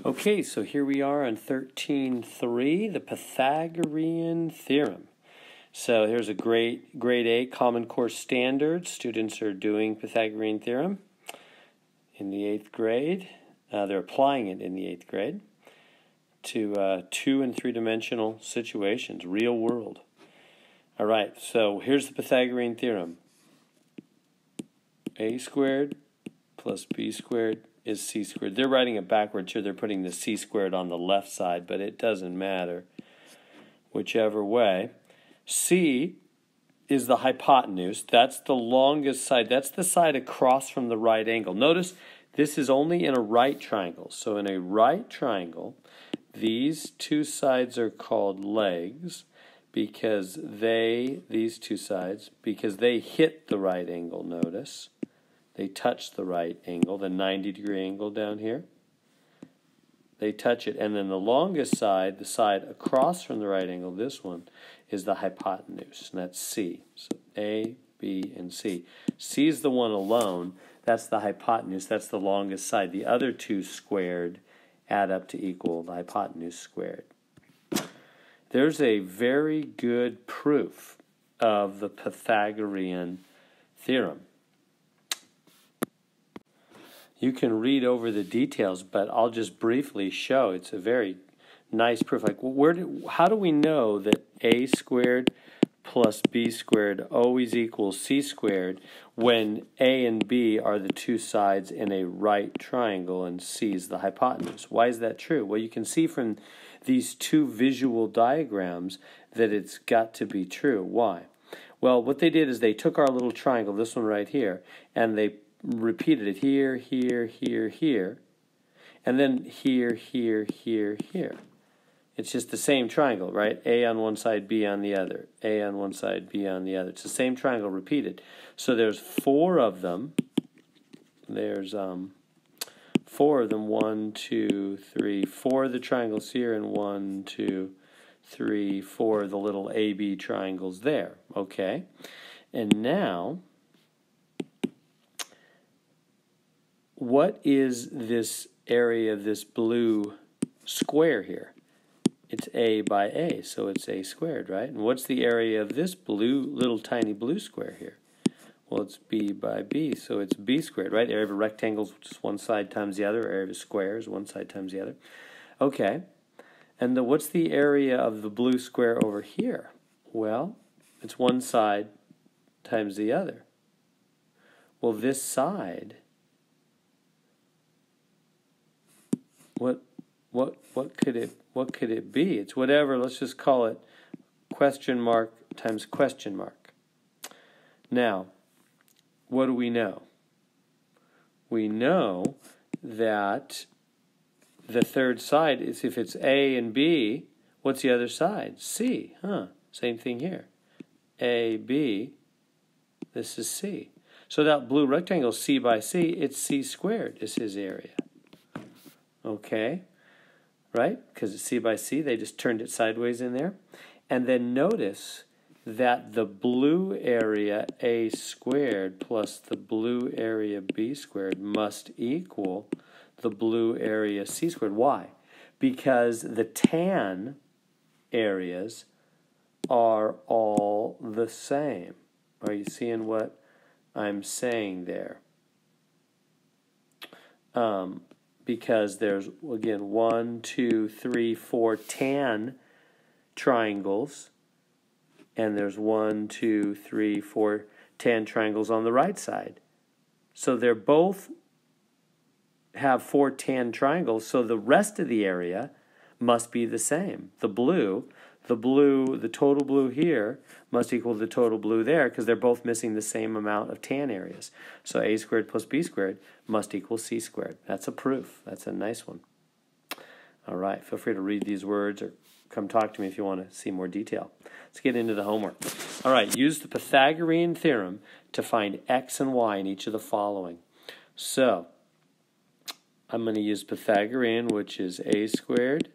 Okay, so here we are on 13.3, the Pythagorean Theorem. So here's a grade A Common Core Standard. Students are doing Pythagorean Theorem in the 8th grade. They're applying it in the 8th grade to 2 and 3-dimensional situations, real world. All right, so here's the Pythagorean Theorem. A squared plus B squared is C squared. They're writing it backwards here. They're putting the C squared on the left side, but it doesn't matter whichever way. C is the hypotenuse. That's the longest side. That's the side across from the right angle. Notice this is only in a right triangle. So in a right triangle, these two sides are called legs because these two sides hit the right angle, notice. They touch the right angle, the 90-degree angle down here. They touch it. And then the longest side, the side across from the right angle, this one, is the hypotenuse. And that's C. So A, B, and C. C is the one alone. That's the hypotenuse. That's the longest side. The other two squared add up to equal the hypotenuse squared. There's a very good proof of the Pythagorean Theorem. You can read over the details, but I'll just briefly show. It's a very nice proof. Like, how do we know that A squared plus B squared always equals C squared when A and B are the two sides in a right triangle and C is the hypotenuse? Why is that true? Well, you can see from these two visual diagrams that it's got to be true. Why? Well, what they did is they took our little triangle, this one right here, and they repeated it here, here, here, here, and then here, here, here, here. It's just the same triangle, right? A on one side, B on the other. A on one side, B on the other. It's the same triangle repeated. So there's 4 of them. There's 4 of them. 1, 2, 3, 4 of the triangles here, and 1, 2, 3, 4 of the little AB triangles there. Okay? And now, what is this area of this blue square here? It's A by A, so it's A squared, right? And what's the area of this little tiny blue square here? Well, it's B by B, so it's B squared, right? Area of a rectangle is just one side times the other. Area of a square is one side times the other. Okay. And what's the area of the blue square over here? Well, it's one side times the other. Well, this side, what could it be? It's whatever. Let's just call it question mark times question mark. Now, what do we know? We know that the third side is, if it's A and B, what's the other side? C. Same thing here. A, B, this is C. So that blue rectangle, C by C, it's C squared is his area. Okay, right? Because it's C by C, they just turned it sideways in there. And then notice that the blue area A squared plus the blue area B squared must equal the blue area C squared. Why? Because the tan areas are all the same. Are you seeing what I'm saying there? Because there's, again, 1, 2, 3, 4 tan triangles, and there's 1, 2, 3, 4 tan triangles on the right side. So they're both have 4 tan triangles, so the rest of the area must be the same. The total blue here must equal the total blue there because they're both missing the same amount of tan areas. So A squared plus B squared must equal C squared. That's a proof. That's a nice one. All right, feel free to read these words or come talk to me if you want to see more detail. Let's get into the homework. All right, use the Pythagorean Theorem to find x and y in each of the following. So, I'm going to use Pythagorean, which is A squared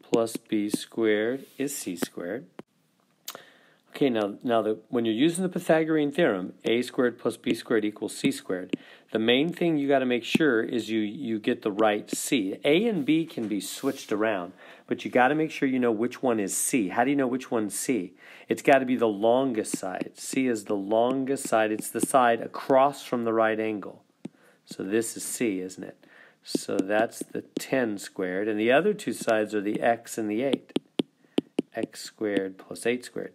plus B squared is C squared. Okay, when you're using the Pythagorean theorem, a squared plus b squared equals c squared, the main thing you got to make sure is you get the right c. A and b can be switched around, but you got to make sure you know which one is c. How do you know which one's c? It's got to be the longest side. C is the longest side. It's the side across from the right angle. So this is c, isn't it? So that's the 10 squared, and the other two sides are the x and the 8. X squared plus 8 squared.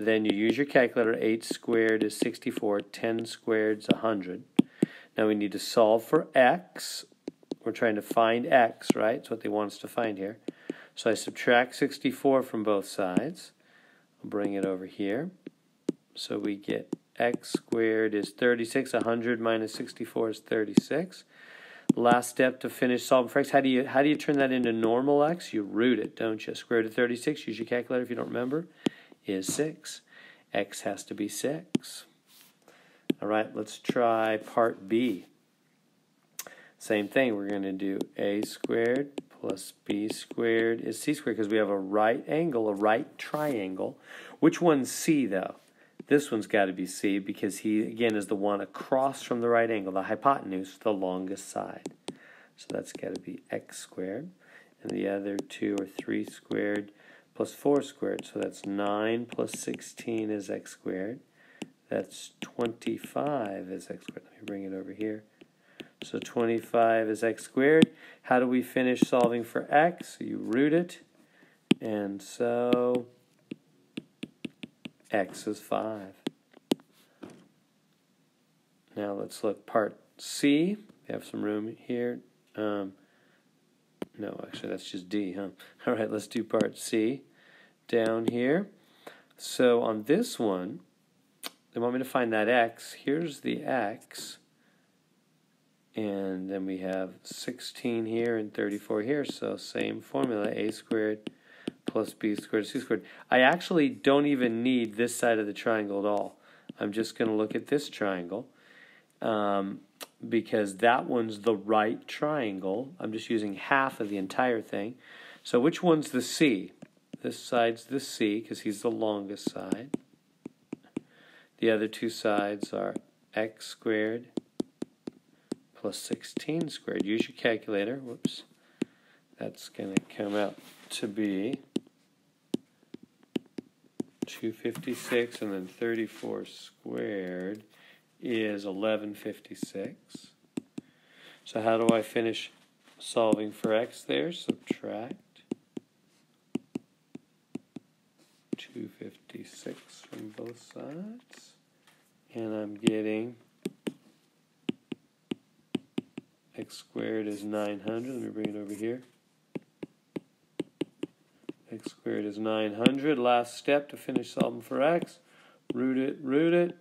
Then you use your calculator. 8 squared is 64. 10 squared is 100. Now we need to solve for x. We're trying to find x, right? That's what they want us to find here. So I subtract 64 from both sides. I'll bring it over here. So we get x squared is 36. 100 minus 64 is 36. Last step to finish solving for x. How do you turn that into normal x? You root it, don't you? Square root of 36. Use your calculator if you don't remember. Is 6. X has to be 6. All right, let's try part B. Same thing. We're going to do a squared plus b squared is c squared because we have a right angle, a right triangle. Which one's c, though? This one's got to be c because he, again, is the one across from the right angle, the hypotenuse, the longest side. So that's got to be x squared. And the other two are 3 squared plus 4 squared. So that's 9 plus 16 is x squared. That's 25 is x squared. Let me bring it over here. So 25 is x squared. How do we finish solving for x? You root it. And so x is 5. Now let's look part C. We have some room here. No, actually that's just D, huh? All right, let's do part C down here. So on this one, they want me to find that x. Here's the x. And then we have 16 here and 34 here. So same formula, a squared plus b squared c squared. I actually don't even need this side of the triangle at all. I'm just going to look at this triangle because that one's the right triangle. I'm just using half of the entire thing. So which one's the c? This side's the c because he's the longest side. The other two sides are x squared plus 16 squared. Use your calculator. Whoops. That's going to come out to be 256, and then 34 squared is 1156. So how do I finish solving for x there? Subtract 256 from both sides. And I'm getting x squared is 900. Let me bring it over here. X squared is 900. Last step to finish solving for x. Root it.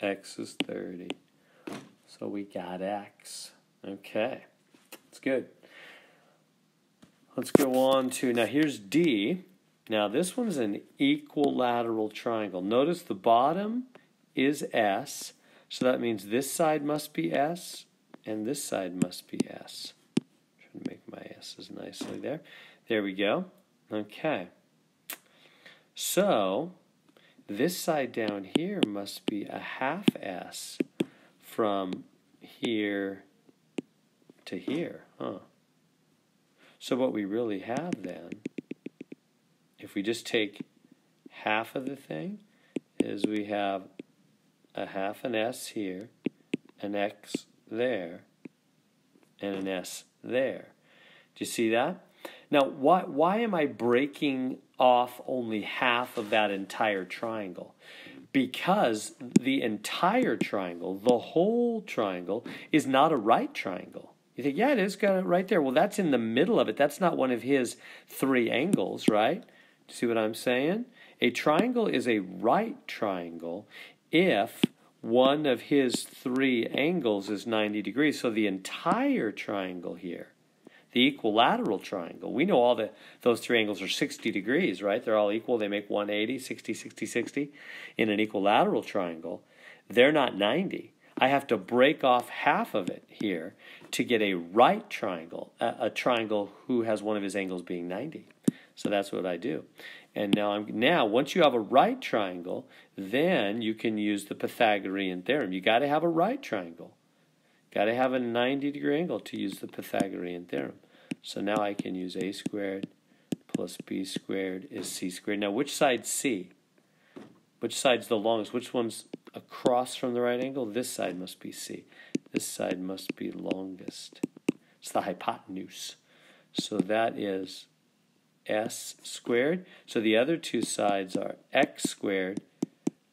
X is 30. So we got x. Okay, that's good. Let's go on to, now here's D. Now this one's an equilateral triangle. Notice the bottom is S. So that means this side must be S and this side must be S. Trying to make my S's nicely there. There we go. Okay. So this side down here must be a half S from here to here, huh? So what we really have then, if we just take half of the thing, is we have a half an S here, an X there, and an S there. Do you see that? Now, why am I breaking off only half of that entire triangle? Because the entire triangle, the whole triangle, is not a right triangle. You think, yeah, it is, got it right there. Well, that's in the middle of it. That's not one of his three angles, right? See what I'm saying? A triangle is a right triangle if one of his three angles is 90 degrees. So the entire triangle here, the equilateral triangle, we know all those three angles are 60 degrees, right? They're all equal. They make 180, 60, 60, 60. In an equilateral triangle, they're not 90. I have to break off half of it here to get a right triangle, a triangle who has one of his angles being 90. So that's what I do. And now once you have a right triangle, then you can use the Pythagorean theorem. You got to have a right triangle. Got to have a 90-degree angle to use the Pythagorean theorem. So now I can use a squared plus b squared is c squared. Now which side's c? Which side's the longest? Which one's across from the right angle? This side must be c. This side must be longest. It's the hypotenuse. So that is s squared. So the other two sides are x squared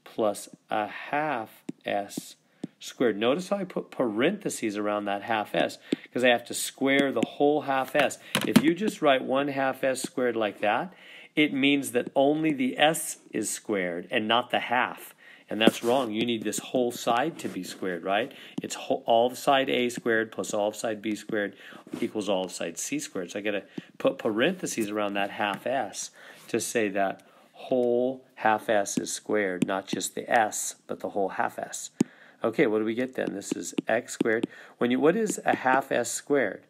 plus a half s squared. Notice how I put parentheses around that half s, because I have to square the whole half s. If you just write 1 half s squared like that, it means that only the s is squared and not the half. And that's wrong. You need this whole side to be squared, right? It's all of side a squared plus all of side b squared equals all of side c squared. So I got to put parentheses around that half s to say that whole half s is squared, not just the s, but the whole half s. Okay, what do we get then? This is x squared. What is a half s squared?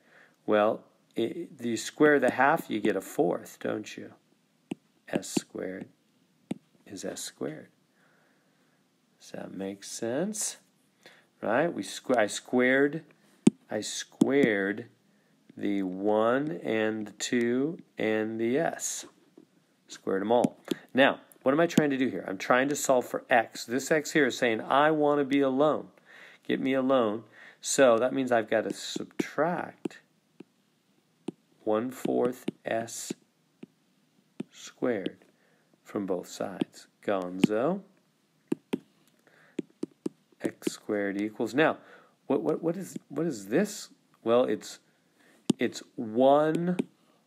Well, you square the half, you get a fourth, don't you? S squared is s squared. Does that make sense? Right? I squared the 1 and the 2 and the s. Squared them all. Now, what am I trying to do here? I'm trying to solve for x. This x here is saying, I want to be alone. Get me alone. So that means I've got to subtract 1/4 s squared from both sides. Gonzo. X squared equals. Now, what is this? Well, it's 1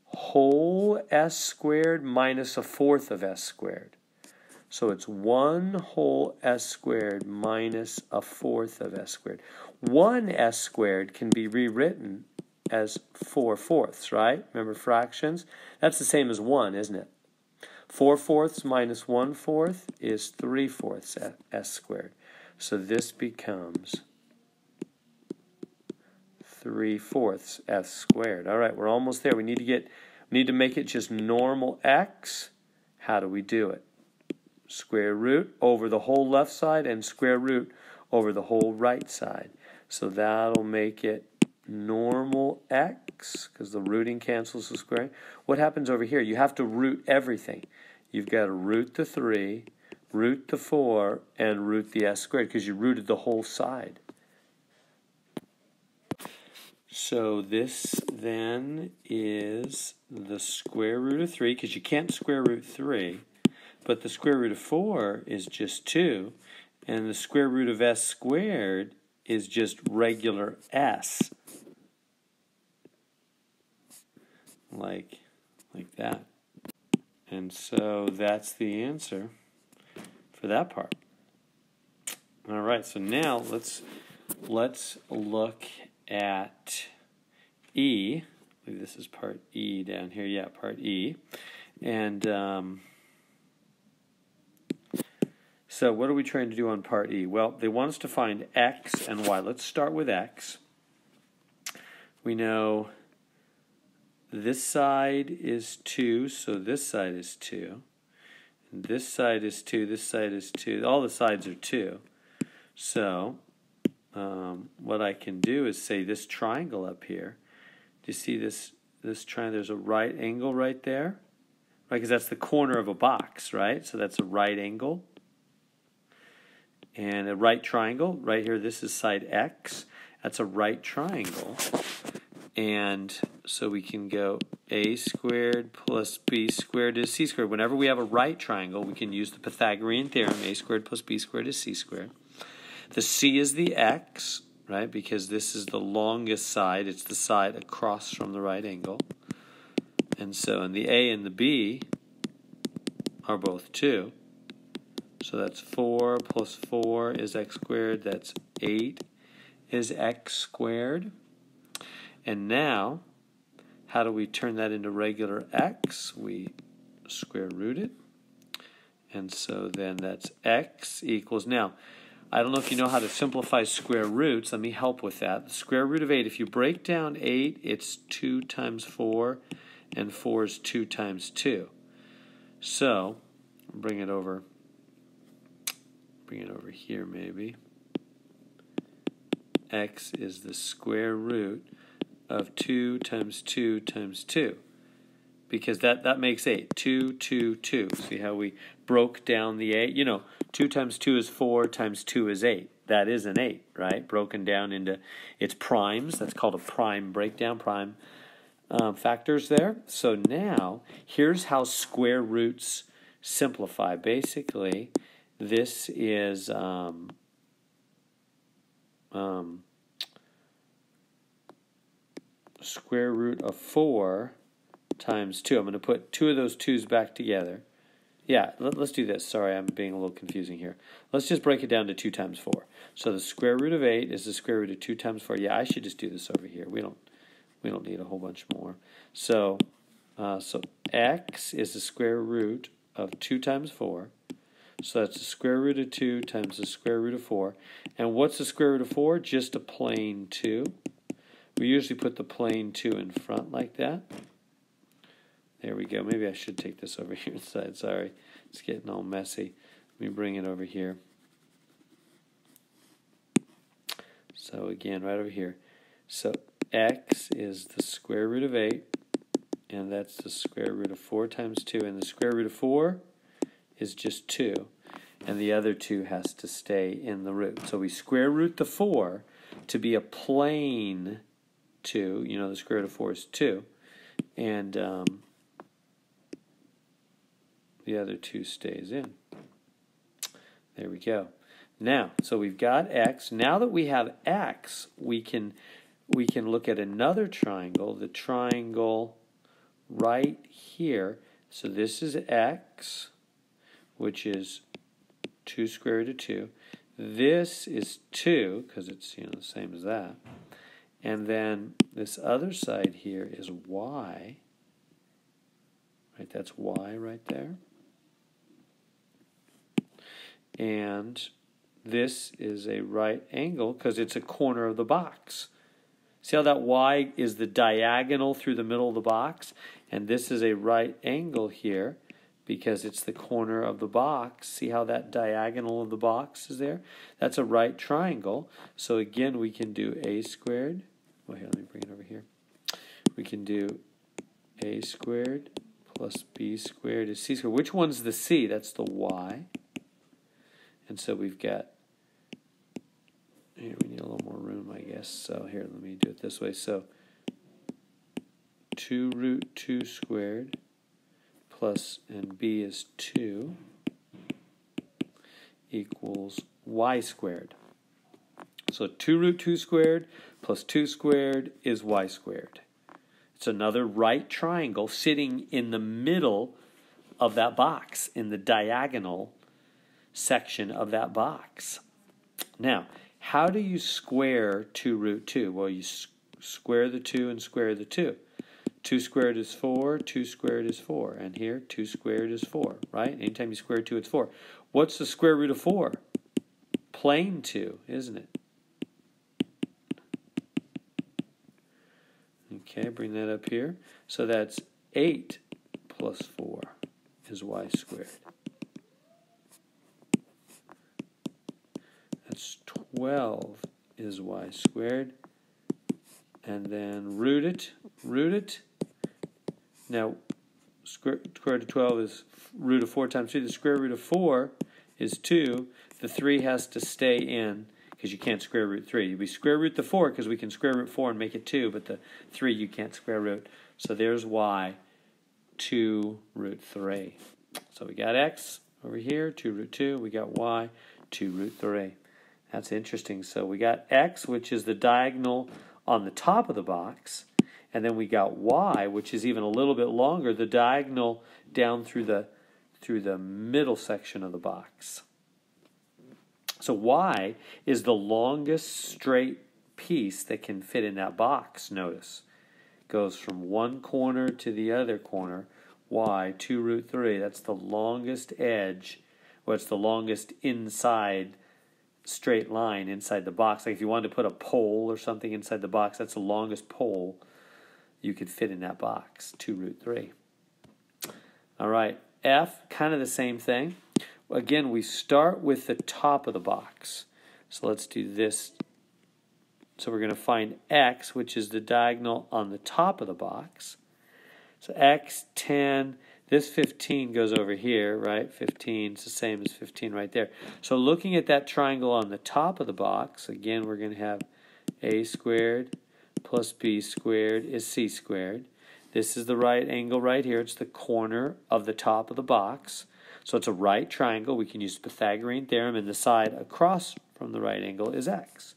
whole s squared minus 1/4 of s squared. So it's 1 whole s squared minus 1/4 of s squared. 1 s squared can be rewritten as 4/4, right? Remember fractions? That's the same as 1, isn't it? 4/4 minus 1/4 is 3/4 s squared. So this becomes 3/4 s squared. All right, we're almost there. We need to make it just normal x. How do we do it? Square root over the whole left side and square root over the whole right side. So that'll make it normal x, because the rooting cancels the squaring. What happens over here? You have to root everything. You've got to root the 3, root the 4, and root the s squared, because you rooted the whole side. So this then is the square root of 3, because you can't square root 3. But the square root of 4 is just 2. And the square root of s squared is just regular s. Like that. And so that's the answer for that part. All right, so now let's look at E. I believe this is part E down here. Yeah, part E. And so what are we trying to do on part E? Well, they want us to find x and y. Let's start with x. We know this side is 2, so this side is 2. And this side is 2, this side is 2. All the sides are 2. So what I can do is say this triangle up here. Do you see this triangle? There's a right angle right there. Right, because that's the corner of a box, right? So that's a right angle. And a right triangle, right here, this is side x. That's a right triangle. And so we can go a squared plus b squared is c squared. Whenever we have a right triangle, we can use the Pythagorean theorem. A squared plus b squared is c squared. The c is the x, right, because this is the longest side. It's the side across from the right angle. And so, and the a and the b are both 2. So that's 4 plus 4 is x squared. That's 8 is x squared. And now, how do we turn that into regular x? We square root it. And so then that's x equals, now, I don't know if you know how to simplify square roots. Let me help with that. The square root of 8, if you break down 8, it's 2 times 4, and 4 is 2 times 2. So, bring it over here maybe. X is the square root of 2 times 2 times 2. Because that makes 8. 2, 2, 2. See how we broke down the 8? You know, 2 times 2 is 4 times 2 is 8. That is an 8, right? Broken down into its primes. That's called a prime breakdown, prime factors there. So now, here's how square roots simplify. Basically, this is square root of 4 times 2. I'm going to put 2 of those 2's back together. Yeah, let's do this. Sorry, I'm being a little confusing here. Let's just break it down to 2 times 4. So the square root of 8 is the square root of 2 times 4. Yeah, I should just do this over here. We don't need a whole bunch more. So x is the square root of 2 times 4. So that's the square root of 2 times the square root of 4. And what's the square root of 4? Just a plain 2. We usually put the plain 2 in front like that. There we go. Maybe I should take this over here inside. Sorry, it's getting all messy. Let me bring it over here. So again, right over here. So x is the square root of 8, and that's the square root of 4 times 2. And the square root of 4 is just 2, and the other 2 has to stay in the root. So we square root the 4 to be a plain 2. You know, the square root of 4 is 2. And the other 2 stays in. There we go. Now, so we've got x. Now that we have x, we can look at another triangle, the triangle right here. So this is x, which is 2 square root of 2. This is 2, because it's the same as that. And then this other side here is y. Right, that's y right there. And this is a right angle because it's a corner of the box. See how that y is the diagonal through the middle of the box? And this is a right angle here because it's the corner of the box. See how that diagonal of the box is there? That's a right triangle. So again, we can do a squared. Well, here, let me bring it over here. We can do a squared plus b squared is c squared. Which one's the c? That's the y. And so we've got, here we need a little more room, I guess. So here, let me do it this way. So 2 root 2 squared plus, and b is 2, equals y squared. So 2 root 2 squared plus 2 squared is y squared. It's another right triangle sitting in the middle of that box, in the diagonal section of that box. Now, how do you square 2 root 2? Well, you square the 2 and square the 2. 2 squared is 4, 2 squared is 4. And here, 2 squared is 4, right? Anytime you square 2, it's 4. What's the square root of 4? Plain 2, isn't it? Okay, bring that up here. So that's 8 plus 4 is y squared. That's 12 is y squared. And then root it. Now, square root of 12 is root of 4 times 3. The square root of 4 is 2. The 3 has to stay in because you can't square root 3. We square root the 4 because we can square root 4 and make it 2, but the 3 you can't square root. So there's y, 2 root 3. So we got x over here, 2 root 2. We got y, 2 root 3. That's interesting. So we got x, which is the diagonal on the top of the box, and then we got y, which is even a little bit longer, the diagonal down through the middle section of the box. So y is the longest straight piece that can fit in that box, notice. Goes from one corner to the other corner. Y, 2 root 3, that's the longest edge, or it's the longest inside straight line inside the box. Like if you wanted to put a pole or something inside the box, that's the longest pole you could fit in that box, 2 root 3. All right, F, kind of the same thing. Again, we start with the top of the box. So let's do this. So we're going to find X, which is the diagonal on the top of the box. So X, 10, this 15 goes over here, right? 15 is the same as 15 right there. So looking at that triangle on the top of the box, again, we're going to have a squared plus b squared is c squared. This is the right angle right here. It's the corner of the top of the box. So it's a right triangle. We can use the Pythagorean Theorem, and the side across from the right angle is x.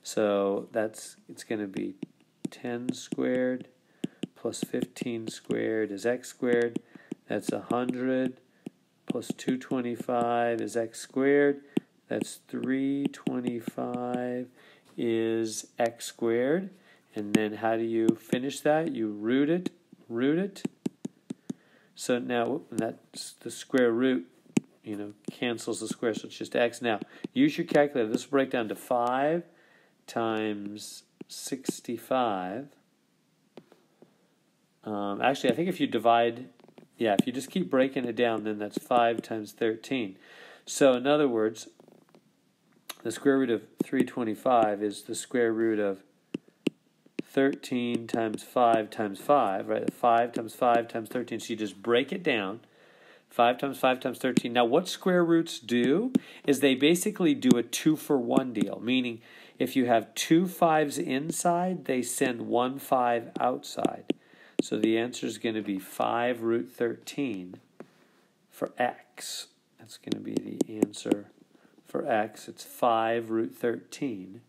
So it's going to be 10 squared plus 15 squared is x squared. That's 100 plus 225 is x squared. That's 325 is x squared. And then how do you finish that? You root it. So now that's the square root, cancels the square, so it's just x. Now, use your calculator. This will break down to 5 times 65. Actually, I think if you divide, if you just keep breaking it down, then that's 5 times 13. So in other words, the square root of 325 is the square root of 13 times 5 times 5, right? 5 times 5 times 13. So you just break it down. 5 times 5 times 13. Now what square roots do is they basically do a 2-for-1 deal, meaning if you have 2 5s inside, they send 1 5 outside. So the answer is going to be 5 root 13 for x. That's going to be the answer for x. It's 5 root 13.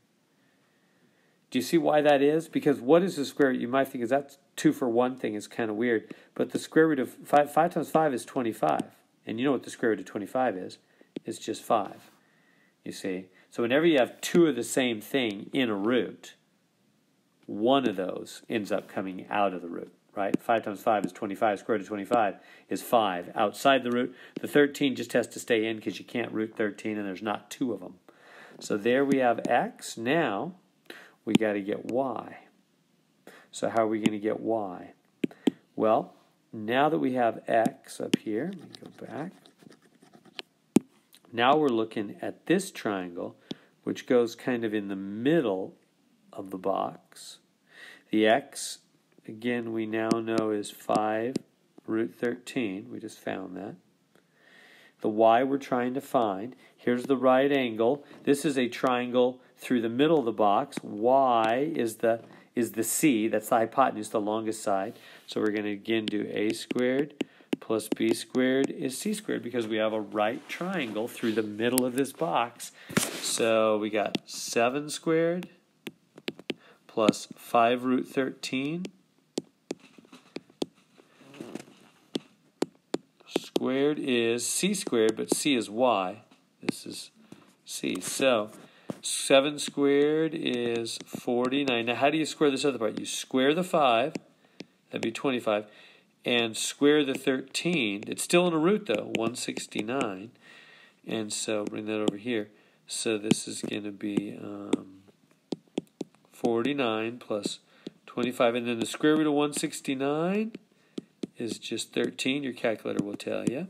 Do you see why that is? Because what is the square root? You might think that's 2-for-1 thing is kind of weird. But the square root of 5 times 5 is 25. And you know what the square root of 25 is? It's just 5. You see? So whenever you have 2 of the same thing in a root, one of those ends up coming out of the root, right? 5 times 5 is 25. Square root of 25 is 5 outside the root. The 13 just has to stay in because you can't root 13 and there's not 2 of them. So there we have x. Now we got to get y. So how are we going to get y? Well, now that we have x up here, let me go back. Now we're looking at this triangle, which goes kind of in the middle of the box. The x, again, we now know is 5 root 13. We just found that. The y we're trying to find. Here's the right angle. This is a triangle through the middle of the box. Y is the c. That's the hypotenuse, the longest side. So we're going to again do a squared plus b squared is c squared because we have a right triangle through the middle of this box. So we got 7 squared plus 5 root 13 squared is c squared, but c is y. This is c. So 7 squared is 49. Now how do you square this other part? You square the 5, that'd be 25, and square the 13. It's still in a root though, 169. And so bring that over here. So this is going to be 49 plus 25. And then the square root of 169 is just 13. Your calculator will tell you.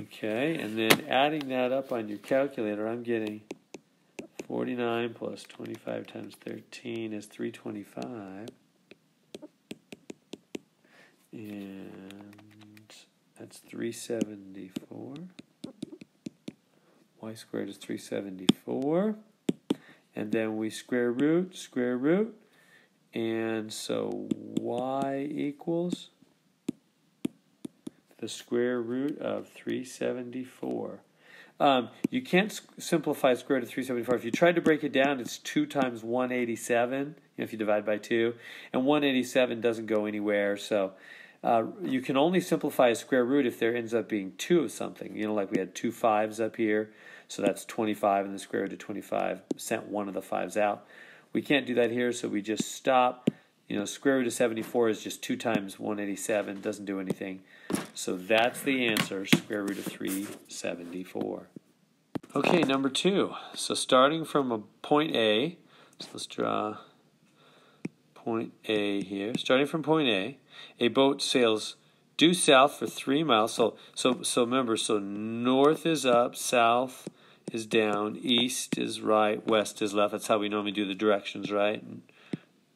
Okay, and then adding that up on your calculator, I'm getting 49 plus 25 times 13 is 325. And that's 374. Y squared is 374. And then we square root. And so y equals the square root of 374. You can't simplify square root of 374. If you tried to break it down, it's 2 times 187, if you divide by 2. And 187 doesn't go anywhere, so you can only simplify a square root if there ends up being 2 of something. Like we had 2 5s up here, so that's 25, and the square root of 25 sent one of the 5s out. We can't do that here, so we just stop. Square root of 74 is just 2 times 187, doesn't do anything. So that's the answer, square root of 374. Okay, number 2. So starting from a point A, so let's draw point A here. Starting from point A boat sails due south for 3 miles. So remember, so north is up, south is down, east is right, west is left. That's how we normally do the directions, right?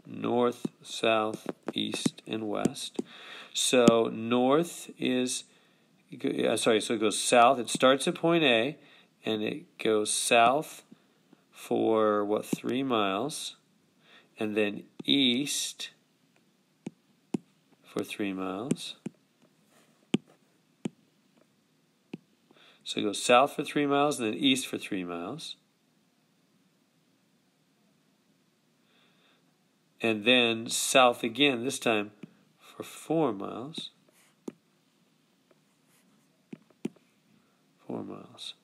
North, south, east, and west. So north is, so it goes south. It starts at point A, and it goes south for, 3 miles, and then east for 3 miles. So it goes south for 3 miles, and then east for 3 miles. And then south again, this time for 4 miles. 4 miles.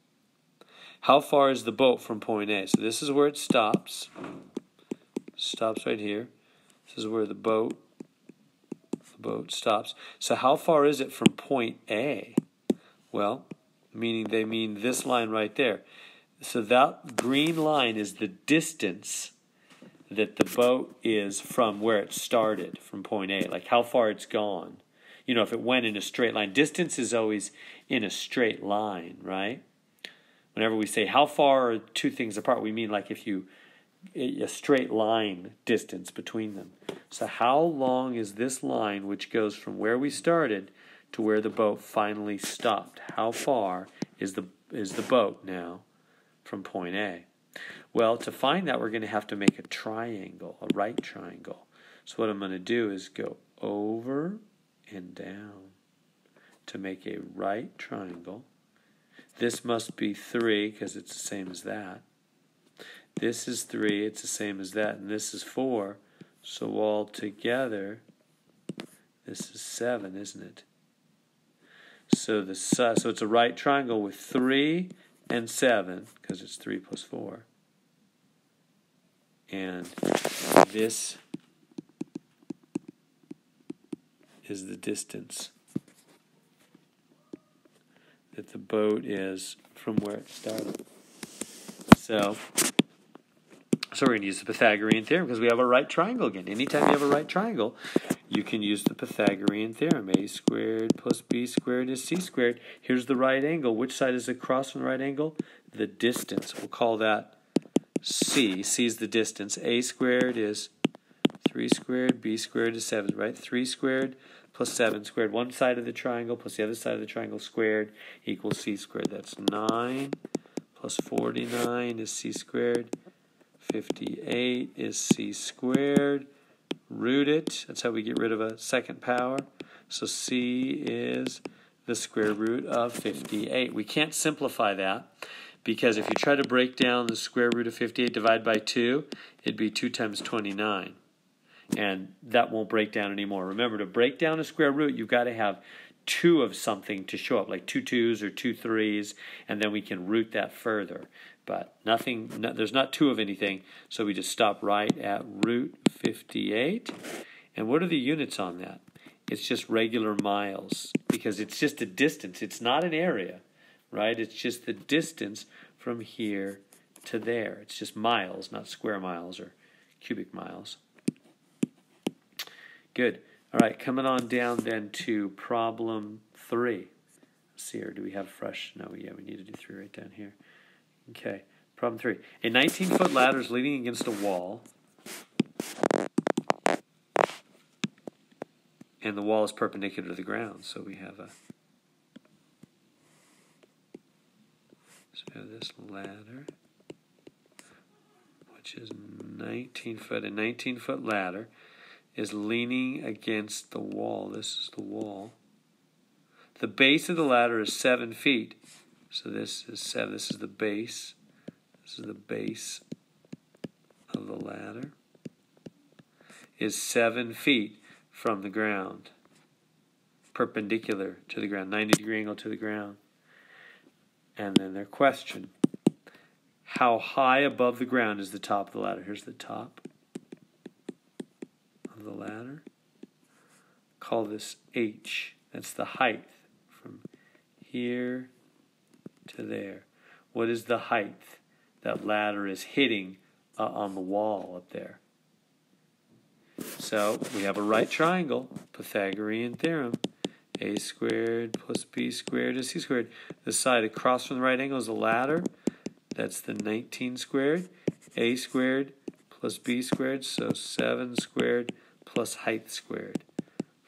How far is the boat from point A? So this is where it stops. Stops right here. This is where the boat stops. So how far is it from point A? Well, they mean this line right there. So that green line is the distance that the boat is from where it started, from point A, like how far it's gone. You know, if it went in a straight line. Distance is always in a straight line, right? Whenever we say how far are two things apart, we mean like if you, a straight line distance between them. So how long is this line which goes from where we started to where the boat finally stopped? How far is the boat now from point A? Well, to find that, we're going to have to make a triangle, a right triangle. So what I'm going to do is go over and down to make a right triangle. This must be 3 because it's the same as that. This is 3, it's the same as that, and this is 4. So all together, this is 7, isn't it? So it's a right triangle with 3 and 7, because it's 3 plus 4. And this is the distance that the boat is from where it started. So we're going to use the Pythagorean Theorem because we have a right triangle again. Anytime you have a right triangle, you can use the Pythagorean Theorem. A squared plus b squared is c squared. Here's the right angle. Which side is across from the right angle? The distance. We'll call that c. C is the distance. A squared is 3 squared. B squared is 7, right? 3 squared plus 7 squared. One side of the triangle plus the other side of the triangle squared equals c squared. That's 9 plus 49 is c squared. 58 is c squared. Root it. That's how we get rid of a second power. So c is the square root of 58. We can't simplify that because if you try to break down the square root of 58 divided by 2, it'd be 2 times 29. And that won't break down anymore. Remember, to break down a square root, you've got to have 2 of something to show up, like 2 2s or 2 3s, and then we can root that further. But there's not 2 of anything, so we just stop right at root 58. And what are the units on that? It's just regular miles, because it's just a distance. It's not an area, right? It's just the distance from here to there. It's just miles, not square miles or cubic miles. Good. All right, coming on down then to problem 3. Let's see here. Do we have fresh? No, yeah, we need to do 3 right down here. Okay, problem 3. A 19-foot ladder is leaning against a wall, and the wall is perpendicular to the ground. So we have this ladder, which is 19 foot. A 19-foot ladder is leaning against the wall. This is the wall. The base of the ladder is 7 feet. So this is 7. This is the base. This is the base of the ladder. Is 7 feet from the ground. Perpendicular to the ground. 90-degree angle to the ground. And then their question. How high above the ground is the top of the ladder? Here's the top of the ladder. Call this H. That's the height from here to there. What is the height that ladder is hitting on the wall up there? So we have a right triangle, Pythagorean Theorem. A squared plus b squared is c squared. The side across from the right angle is the ladder. That's the 19 squared. A squared plus b squared, so 7 squared plus height squared.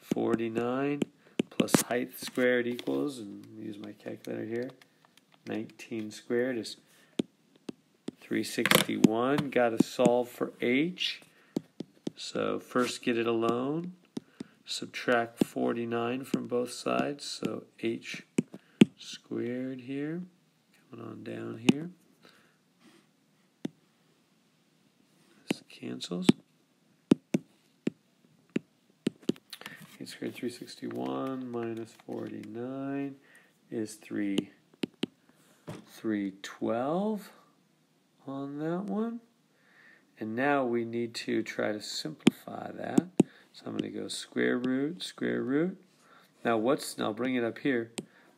49 plus height squared equals, and use my calculator here, 19 squared is 361. Got to solve for h. So first get it alone. Subtract 49 from both sides, so h squared here. Coming on down here. This cancels. H squared 361 minus 49 is 312 on that one. And now we need to try to simplify that. So I'm going to go square root, square root. Now I'll bring it up here.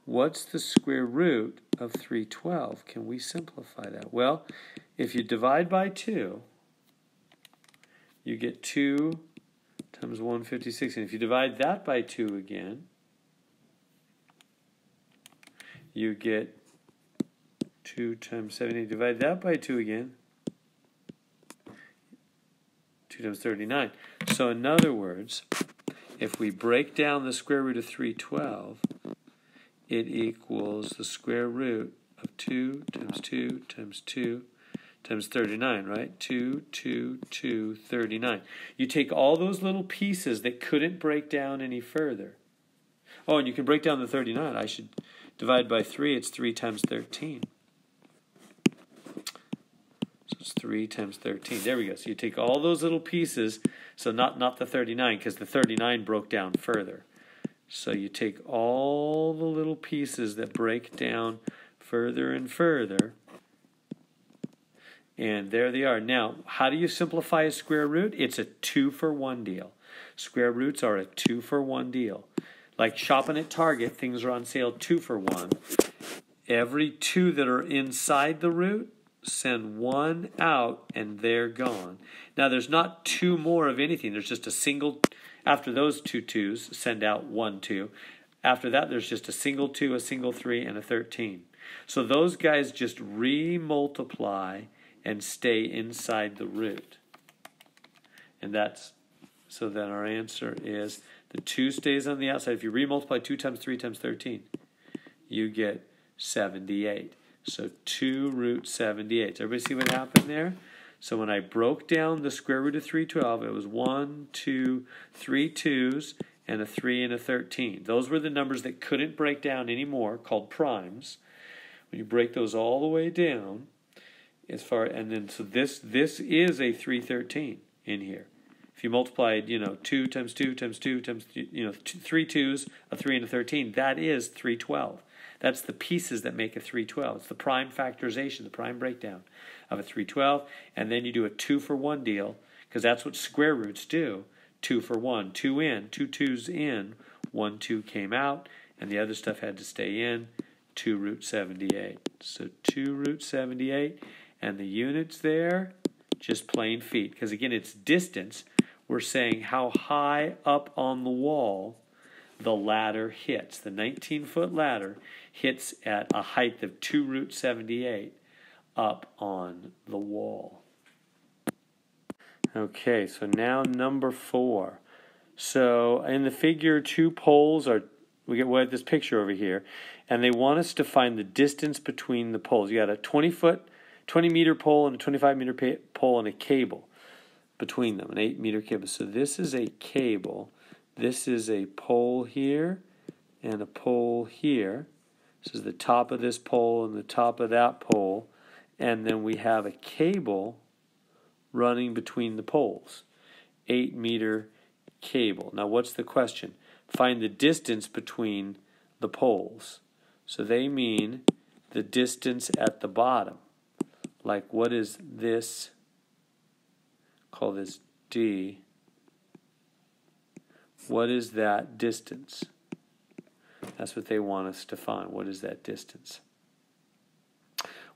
What's the square root of 312? Can we simplify that? Well, if you divide by 2, you get 2 times 156. And if you divide that by 2 again, you get 2 times 70. Divide that by 2 again. 2 times 39. So in other words, if we break down the square root of 312, it equals the square root of 2 times 2 times 2 times 39, right? 2, 2, 2, 39. You take all those little pieces that couldn't break down any further. Oh, and you can break down the 39. I should divide by 3. It's 3 times 13. So it's 3 times 13. There we go. So you take all those little pieces, so not the 39, because the 39 broke down further. So you take all the little pieces that break down further and further, and there they are. Now, how do you simplify a square root? It's a 2-for-1 deal. Square roots are a 2-for-1 deal. Like shopping at Target, things are on sale 2-for-1. Every 2 that are inside the root, send 1 out, and they're gone. Now, there's not 2 more of anything. There's just a single. After those 2 2's, send out 1 2. After that, there's just a single 2, a single 3, and a 13. So those guys just re-multiply and stay inside the root. And so then our answer is the 2 stays on the outside. If you re-multiply 2 times 3 times 13, you get 78. So 2 root 78. Does everybody see what happened there? So when I broke down the square root of 312, it was 1, 2, 3 2's, and a 3 and a 13. Those were the numbers that couldn't break down anymore, called primes. When you break those all the way down, so this is a 313 in here. If you multiplied, 2 times 2 times 2 times, 3 2's, a 3 and a 13, that is 312. That's the pieces that make a 312. It's the prime factorization, the prime breakdown of a 312. And then you do a 2-for-1 deal, because that's what square roots do. 2-for-1. 2 in, 2 2's in, 1 2 came out, and the other stuff had to stay in. 2 root 78. So 2 root 78, and the units there, just plain feet. Because again, it's distance. We're saying how high up on the wall the ladder hits. The 19-foot ladder hits at a height of 2 root 78 up on the wall. Okay, so now number 4. So in the figure, 2 poles are, we have this picture over here, and they want us to find the distance between the poles. You got a 20-meter pole and a 25-meter pole and a cable between them, an 8-meter cable. So this is a cable. This is a pole here and a pole here. This is the top of this pole and the top of that pole. And then we have a cable running between the poles. 8-meter cable. Now what's the question? Find the distance between the poles. So they mean the distance at the bottom. Like what is this? Call this D. What is that distance? That's what they want us to find. What is that distance?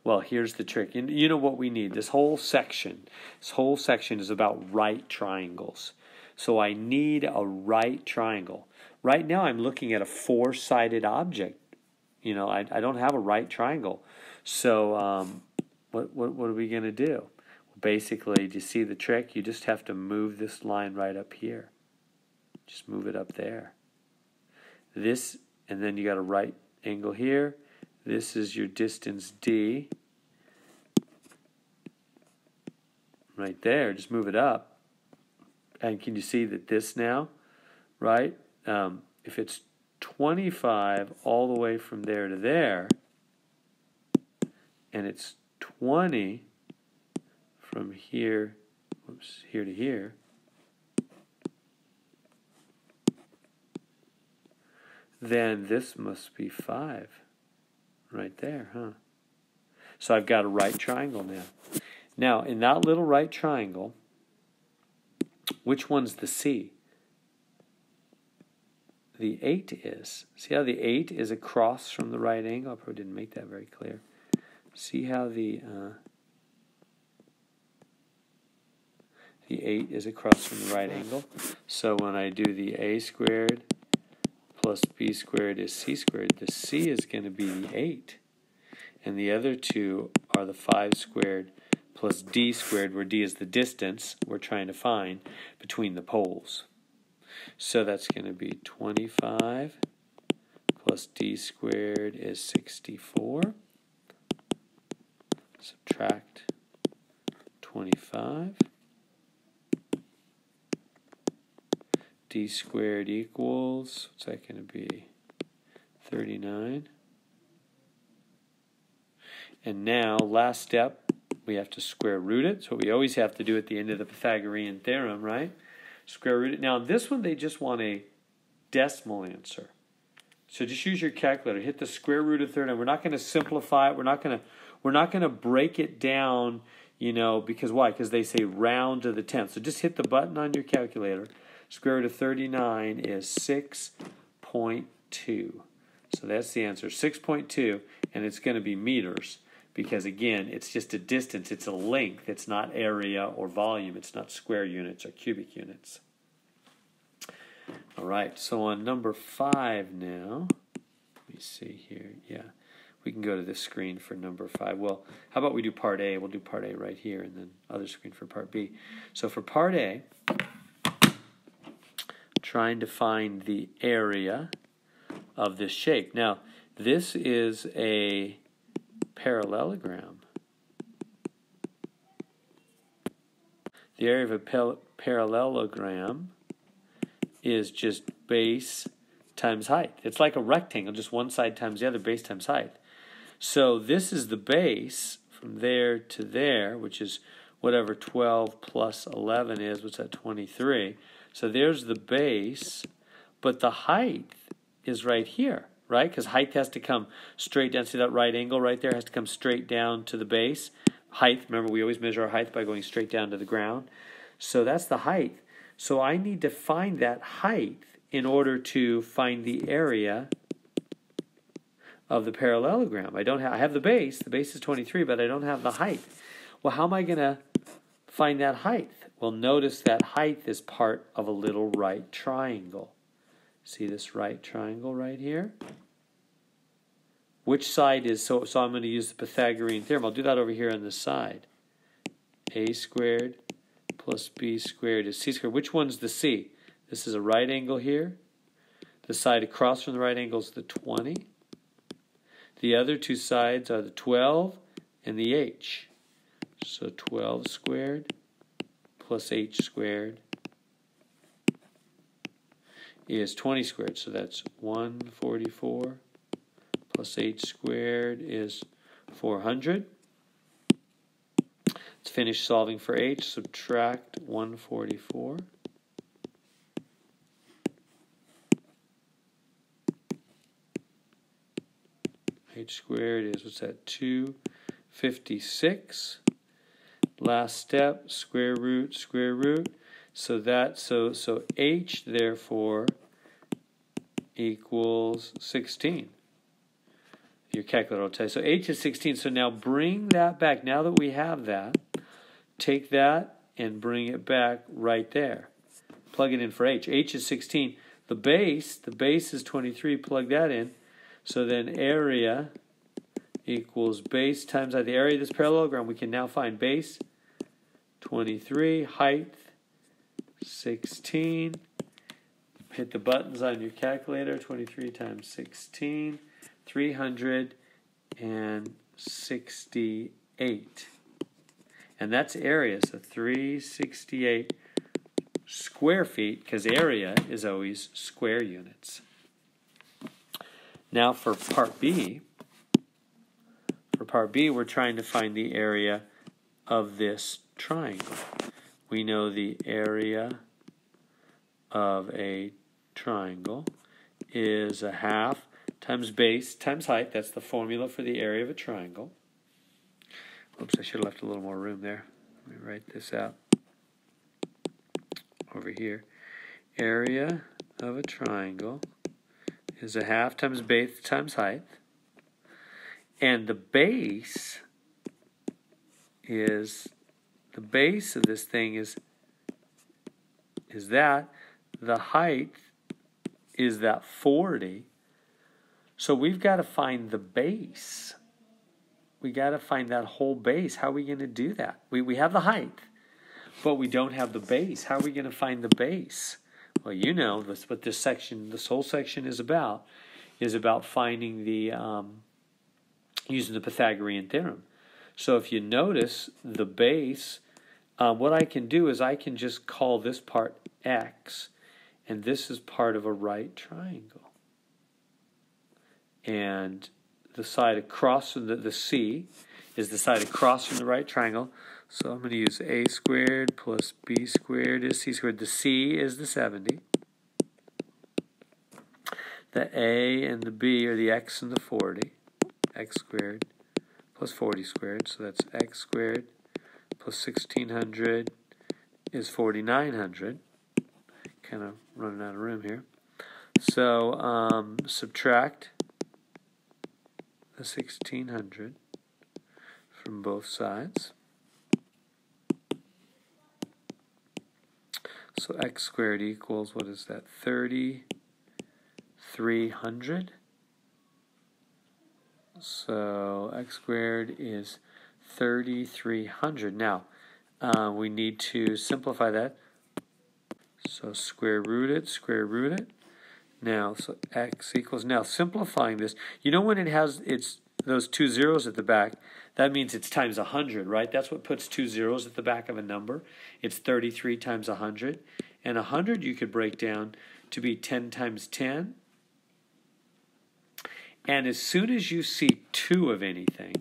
Well, here's the trick. You know what we need? This whole section is about right triangles. So I need a right triangle. Right now I'm looking at a four-sided object. You know, I don't have a right triangle. So what are we going to do? Well, basically, do you see the trick? You just have to move this line right up here. Just move it up there. This, and then you got a right angle here. This is your distance D. Right there, just move it up. And can you see that this now, right? If it's 25 all the way from there to there, and it's 20 from here, here to here, then this must be 5 right there, huh? So I've got a right triangle now. Now, in that little right triangle, which one's the C? The 8 is. See how the 8 is across from the right angle? I probably didn't make that very clear. See how the 8 is across from the right angle? So when I do the A squared plus B squared is C squared, the C is going to be the 8. And the other two are the 5 squared plus D squared, where D is the distance we're trying to find between the poles. So that's going to be 25 plus D squared is 64. Subtract 25. D squared equals, what's that going to be? 39. And now, last step, we have to square root it. So we always have to do at the end of the Pythagorean Theorem, right? Square root it. Now, this one, they just want a decimal answer. So just use your calculator. Hit the square root of 39. We're not going to simplify it. We're not going to break it down, you know, because why? Because they say round to the 10th. So just hit the button on your calculator. Square root of 39 is 6.2. So that's the answer, 6.2, and it's going to be meters. Because, again, it's just a distance. It's a length. It's not area or volume. It's not square units or cubic units. All right, so on number 5 now, let me see here. Yeah, we can go to this screen for number 5. Well, how about we do part A? We'll do part A right here, and then other screen for part B. So for part A, trying to find the area of this shape. Now, this is a parallelogram. The area of a parallelogram is just base times height. It's like a rectangle, just one side times the other, base times height. So this is the base from there to there, which is whatever 12 plus 11 is. What's that, 23? So there's the base, but the height is right here. Right? Because height has to come straight down. See that right angle right there has to come straight down to the base. Height, remember we always measure our height by going straight down to the ground. So that's the height. So I need to find that height in order to find the area of the parallelogram. I have the base. The base is 23, but I don't have the height. Well, how am I going to find that height? Well, notice that height is part of a little right triangle. See this right triangle right here? Which side is, so I'm going to use the Pythagorean Theorem. I'll do that over here on this side. A squared plus B squared is C squared. Which one's the C? This is a right angle here. The side across from the right angle is the 20. The other two sides are the 12 and the H. So 12 squared plus H squared is 20 squared, so that's 144 plus H squared is 400. Let's finish solving for H. Subtract 144. H squared is, what's that, 256. Last step, square root, square root. So H therefore equals 16. Your calculator will tell you. So h is 16. So now bring that back. Now that we have that, take that and bring it back right there. Plug it in for h. H is 16. The base is 23. Plug that in. So then area equals base times height. The area of this parallelogram, we can now find base 23, height 16. Hit the buttons on your calculator. 23 times 16, 368. And that's area, so 368 square feet, because area is always square units. Now for part B, we're trying to find the area of this triangle. We know the area of a triangle is a half times base times height. That's the formula for the area of a triangle. Oops, I should have left a little more room there. Let me write this out over here. Area of a triangle is a half times base times height. And the base of this thing is that. The height is that 40. So we've got to find the base. We got to find that whole base. How are we going to do that? We have the height, but we don't have the base. How are we going to find the base? Well, you know what this whole section is about finding the using the Pythagorean Theorem. So if you notice the base, what I can do is I can just call this part x, and this is part of a right triangle. And the side across from the C is the side across from the right triangle. So I'm going to use a squared plus b squared is c squared. The c is the 70. The a and the b are the x and the 40. X squared plus 40 squared. So that's x squared plus 1600 is 4900. Kind of running out of room here. So subtract the 1600 from both sides. So x squared equals, what is that, 3,300. So x squared is 3,300. Now, we need to simplify that. So square root it. Now, so x equals, now simplifying this, you know when it has those two zeros at the back, that means it's times 100, right? That's what puts two zeros at the back of a number. It's 33 times 100. And 100 you could break down to be 10 times 10. And as soon as you see 2 of anything,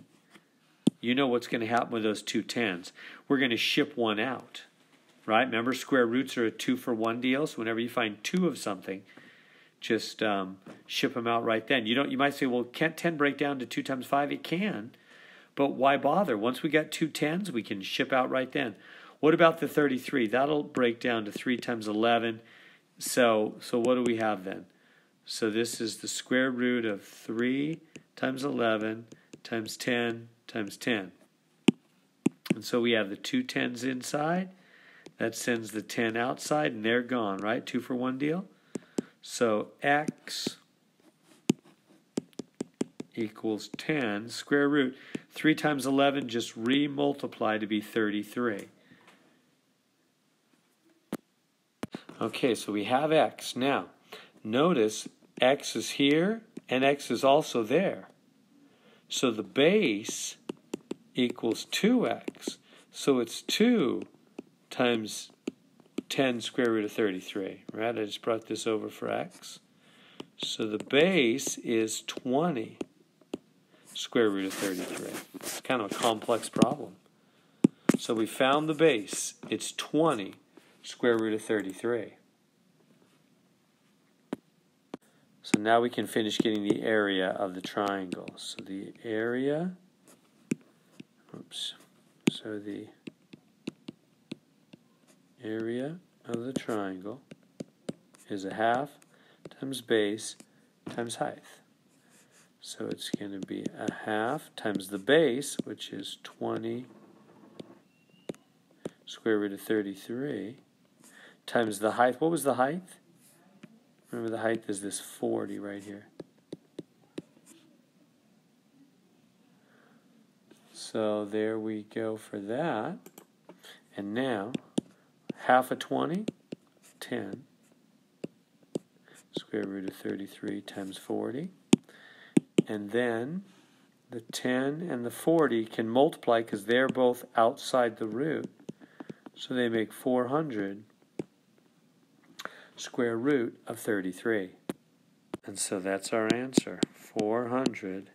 you know what's going to happen with those two 10s. We're going to ship one out, right? Remember, square roots are a 2-for-1 deal. So whenever you find 2 of something, just ship them out right then. You might say, well, can't 10 break down to 2 times 5? It can, but why bother? Once we got two 10s, we can ship out right then. What about the 33? That'll break down to 3 times 11. So what do we have then? So this is the square root of 3 times 11 times 10 times 10. And so we have the two 10s inside. That sends the 10 outside, and they're gone, right? 2-for-1 deal. So x equals 10 square root. 3 times 11 just re-multiply to be 33. Okay, so we have x. Now, notice x is here and x is also there. So the base equals 2x. So it's 2 times 10 square root of 33, right? I just brought this over for x. So the base is 20 square root of 33. It's kind of a complex problem. So we found the base. It's 20 square root of 33. So now we can finish getting the area of the triangle. So the area, so the area of the triangle is a half times base times height. So it's going to be a half times the base, which is 20 square root of 33, times the height. What was the height? Remember, the height is this 40 right here. So there we go for that. And now, half of 20, 10 square root of 33 times 40. And then the 10 and the 40 can multiply because they're both outside the root. So they make 400 square root of 33. And so that's our answer, 400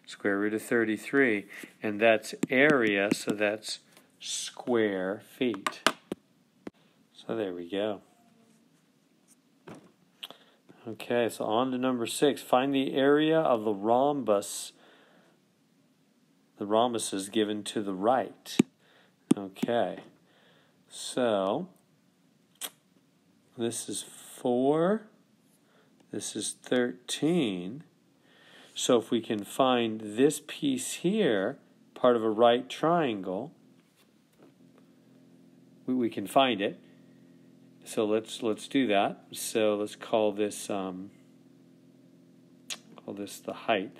square root of 33. And that's area, so that's square feet. So there we go. Okay, so on to number 6. Find the area of the rhombus. The rhombus is given to the right. Okay, so this is 4, this is 13. So if we can find this piece here, part of a right triangle, we can find it. So let's do that. So let's call this the height.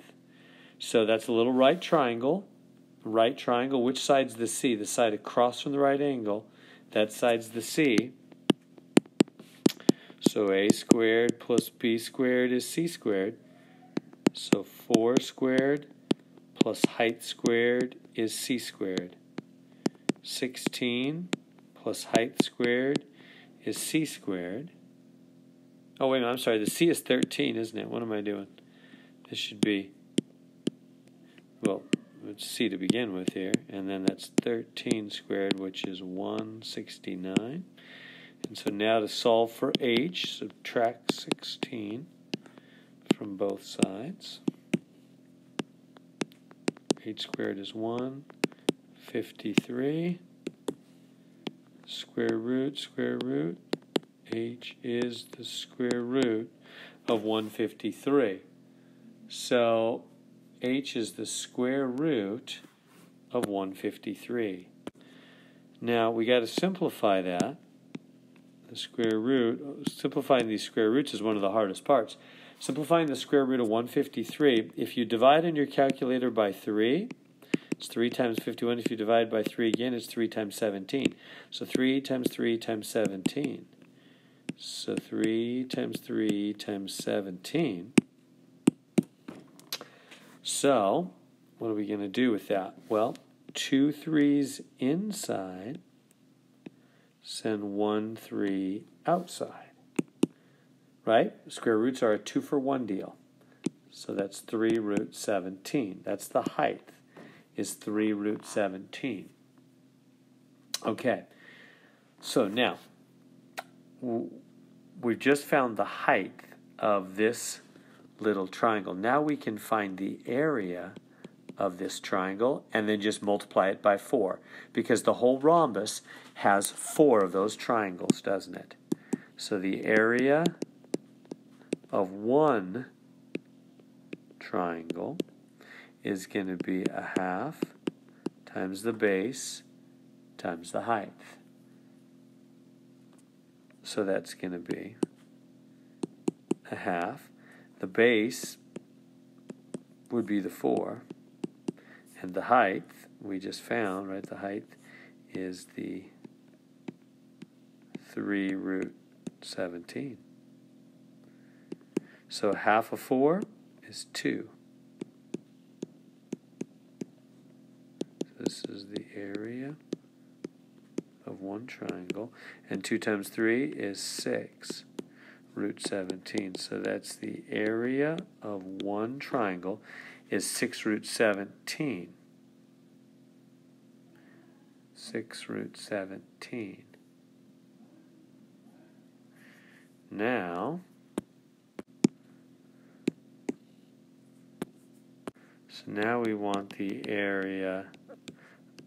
So that's a little right triangle. Right triangle. Which side's the C? The side across from the right angle. That side's the C. So A squared plus B squared is C squared. So 4 squared plus height squared is C squared. 16 plus height squared is C squared. Oh, wait a minute, I'm sorry. The C is 13, isn't it? What am I doing? This should be, well, it's C to begin with here. And then that's 13 squared, which is 169. And so now to solve for H, subtract 16 from both sides. H squared is 153. Square root, H is the square root of 153. So H is the square root of 153. Now we got to simplify that. The square root, simplifying these square roots is one of the hardest parts. Simplifying the square root of 153, if you divide in your calculator by 3, it's 3 times 51. If you divide by 3 again, it's 3 times 17. So 3 times 3 times 17. So 3 times 3 times 17. So what are we going to do with that? Well, 2 3's inside, send 1 3 outside. Right? Square roots are a 2-for-1 deal. So that's 3 root 17. That's the height, is 3 root 17. Okay, so now we've just found the height of this little triangle. Now we can find the area of this triangle and then just multiply it by 4, because the whole rhombus has 4 of those triangles, doesn't it? So the area of one triangle is going to be a half times the base times the height. So that's going to be a half. The base would be the 4. And the height, we just found, right, the height is the 3 root 17. So half of 4 is 2. This is the area of one triangle. And 2 times 3 is 6 root 17. So that's the area of one triangle is 6 root 17. 6 root 17. Now, so now we want the area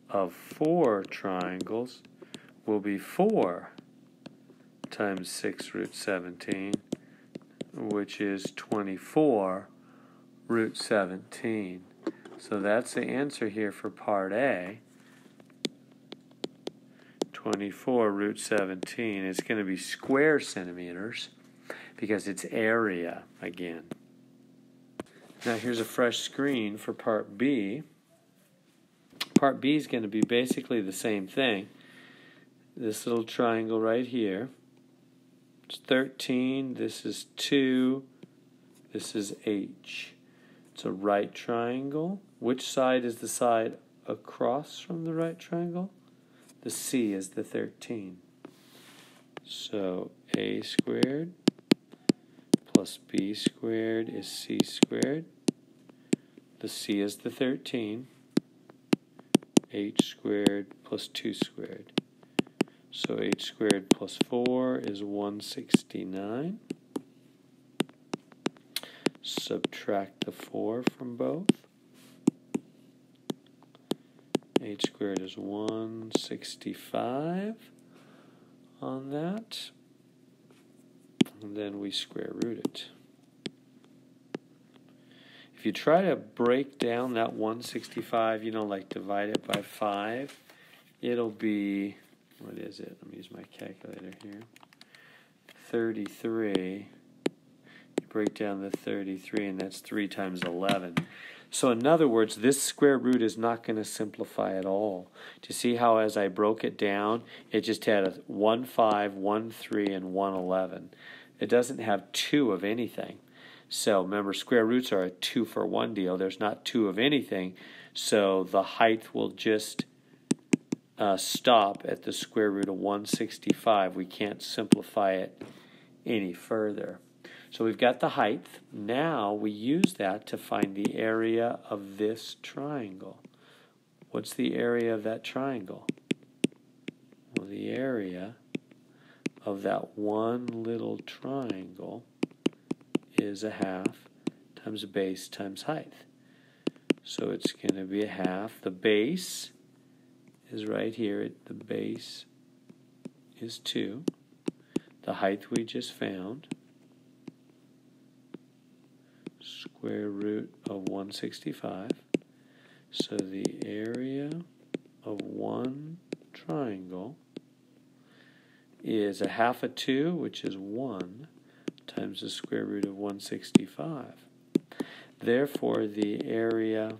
of 4 triangles will be 4 times 6 root 17, which is 24 root 17. So that's the answer here for part A. 24 root 17 is going to be square centimeters because it's area again. Now here's a fresh screen for part B. Part B is going to be basically the same thing. This little triangle right here. It's 13. This is 2. This is H. It's a right triangle. Which side is the side across from the right triangle? The C is the 13. So A squared plus B squared is C squared. The C is the 13. H squared plus 2 squared. So H squared plus 4 is 169. Subtract the 4 from both. H squared is 165 on that. And then we square root it. If you try to break down that 165, like divide it by 5, it'll be, what is it? Let me use my calculator here. 33. You break down the 33, and that's 3 times 11. So in other words, this square root is not going to simplify at all. Do you see how as I broke it down, it just had a 1, 5, 1, 3, and 1, 11. It doesn't have 2 of anything. So remember, square roots are a 2 for 1 deal. There's not 2 of anything. So the height will just stop at the square root of 165. We can't simplify it any further. So we've got the height. Now we use that to find the area of this triangle. What's the area of that triangle? Well, the area of that one little triangle is a half times base times height. So it's going to be a half. The base is right here. The base is 2. The height we just found. Square root of 165. So the area of one triangle is a half of 2, which is 1, times the square root of 165. Therefore, the area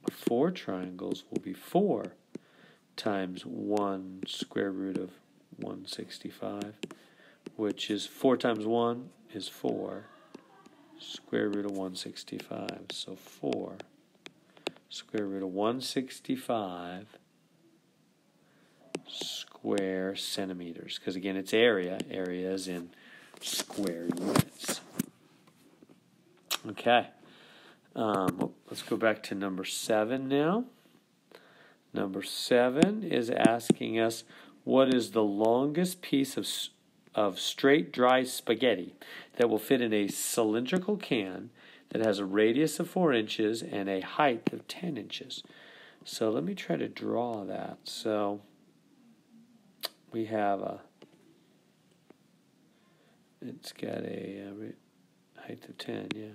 of 4 triangles will be 4 times 1 square root of 165, which is 4 times 1 is 4, square root of 165. So 4 square root of 165 square centimeters. Because again, it's area. Area is in square units. Okay. Let's go back to number 7 now. Number 7 is asking us, what is the longest piece of straight dry spaghetti that will fit in a cylindrical can that has a radius of 4 inches and a height of 10 inches. So let me try to draw that. So we have it's got a height of 10, yeah.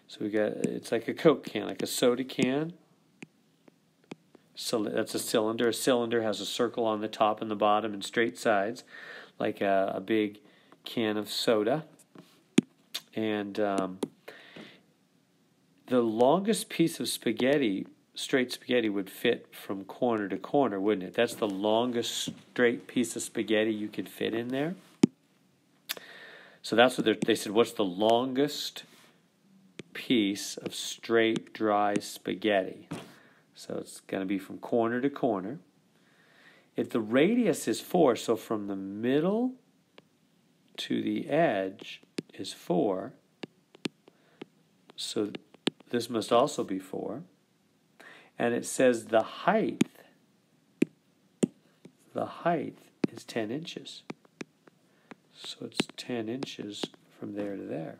So we got, it's like a Coke can, like a soda can. So that's a cylinder. A cylinder has a circle on the top and the bottom and straight sides, like a big can of soda. And the longest piece of spaghetti, straight spaghetti, would fit from corner to corner, wouldn't it? That's the longest straight piece of spaghetti you could fit in there. So that's what they said, what's the longest piece of straight dry spaghetti? So it's going to be from corner to corner. If the radius is 4, so from the middle to the edge is 4, so this must also be 4. And it says the height is 10 inches. So it's 10 inches from there to there.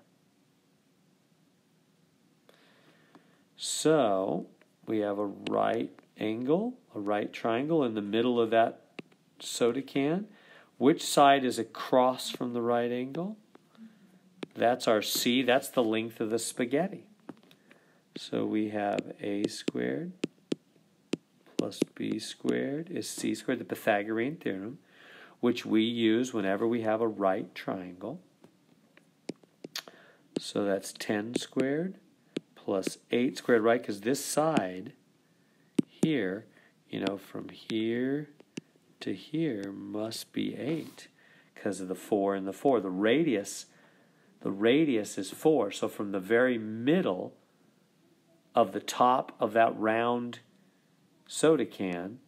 So we have a right angle, a right triangle in the middle of that soda can. Which side is across from the right angle? That's our C. That's the length of the spaghetti. So we have a squared plus b squared is c squared, the Pythagorean theorem, which we use whenever we have a right triangle. So that's 10 squared plus 8 squared, right? Because this side here, you know, from here to here must be 8 because of the 4 and the 4. The radius is 4. So from the very middle of the top of that round soda can